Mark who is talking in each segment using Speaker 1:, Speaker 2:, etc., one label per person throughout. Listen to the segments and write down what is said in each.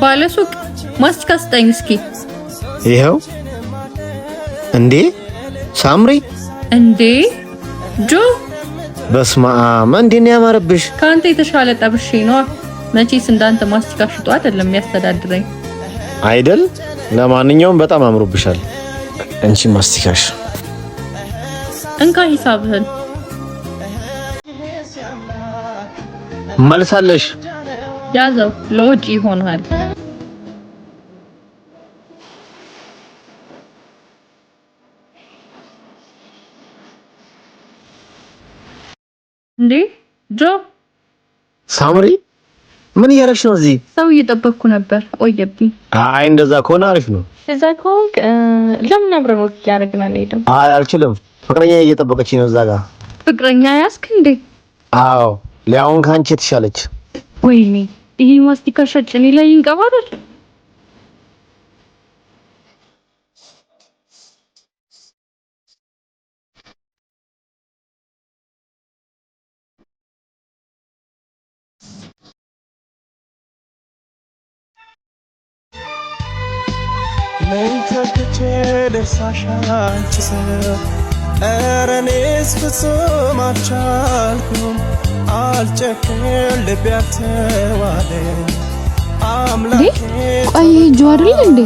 Speaker 1: ባለሱቅ ማስቲካ ስጠኝ እስኪ።
Speaker 2: ይሄው። እንዴ ሳምሪ! እንዴ
Speaker 1: ጆ!
Speaker 2: በስመ አብ! እንዴት ነው ያማረብሽ?
Speaker 1: ካንተ የተሻለ ጠብሼ ነው። መቼስ እንዳንተ ማስቲካ ሽጦ አይደለም የሚያስተዳድረኝ
Speaker 2: አይደል? ለማንኛውም በጣም አምሮብሻል። እንቺ ማስቲካሽ
Speaker 1: እንካ ሂሳብህን።
Speaker 2: መልሳለሽ።
Speaker 1: ያዘው ለወጪ ይሆናል። እንዴ ጆ!
Speaker 2: ሳምሪ ምን እያደረግሽ ነው እዚህ?
Speaker 1: ሰው እየጠበቅኩ ነበር፣ ቆየብኝ።
Speaker 2: አይ እንደዛ ከሆነ አሪፍ ነው።
Speaker 1: እዛ ከሆንክ ለምን አብረን ወክ ያደርግና እንሄድም?
Speaker 2: አይ አልችልም፣ ፍቅረኛ እየጠበቀች ነው እዛ ጋር።
Speaker 1: ፍቅረኛ ያስክ እንዴ?
Speaker 2: አዎ ሊያውን ካንቺ የተሻለች።
Speaker 1: ወይኔ ይሄ ማስቲካ ሸጭ እኔ ላይ ይንቀባረር።
Speaker 3: እኔስ ፍጹም አልቻልኩም አልጨክን ልቤ አልተዋለኝ አምላኬ
Speaker 1: ቆይ ጆ አይደል እንዴ?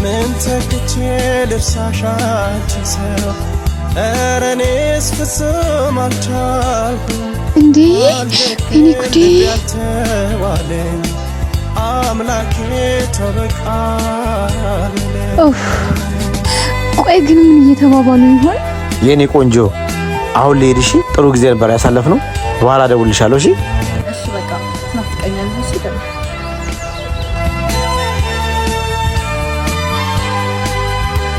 Speaker 3: ምን ተክቼ ልርሳሽ አንቺ ሰው እኔስ ፍጹም አልቻልኩም
Speaker 1: እንዴ እኔ ኩዴ
Speaker 3: አልተዋለኝ አምላኬ ተበቃኝ።
Speaker 1: ኦፍ ቆይ ግን ምን እየተባባሉ ይሆን?
Speaker 2: የኔ ቆንጆ አሁን ልሄድ። እሺ ጥሩ ጊዜ ነበር ያሳለፍነው። በኋላ እደውልልሻለሁ። እሺ
Speaker 1: እሺ በቃ ናፍቀኛለህ። እሺ ደግሞ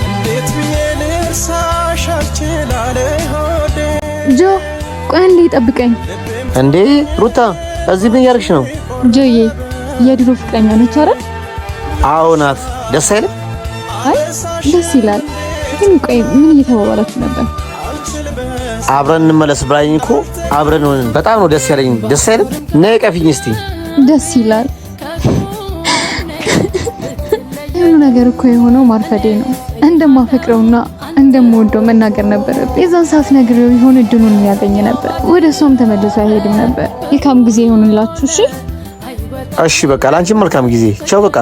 Speaker 3: እንዴት ብዬ ልርሳሽ አልችላለሁ ሆዴ።
Speaker 1: ጆ ቆይ እንዴ ጠብቀኝ።
Speaker 2: እንዴ ሩታ እዚህ ምን ያርክሽ ነው?
Speaker 1: ጆዬ የድሮ ፍቅረኛ ነች አይደል?
Speaker 2: አዎ ናት። ደስ አይልም?
Speaker 1: አይ ደስ ይላል። ግን ቆይ ምን እየተባባላችሁ ነበር?
Speaker 2: አብረን እንመለስ ብላኝ እኮ አብረን ሆነን በጣም ነው ደስ ያለኝ። ደስ አይልም? ነይ ቀፊኝ እስቲ።
Speaker 1: ደስ ይላል። ሁሉ ነገር እኮ የሆነው ማርፈዴ ነው። እንደማፈቅረውና እንደምወደው መናገር ነበረብኝ። የዛን ሰዓት ነግሬው ይሆን እድሉን ያገኘ ነበር። ወደ እሷም ተመልሶ አይሄድም ነበር። የካም ጊዜ ይሆንላችሁ። እሺ
Speaker 2: እሺ በቃ ላንቺም መልካም ጊዜ። ቻው በቃ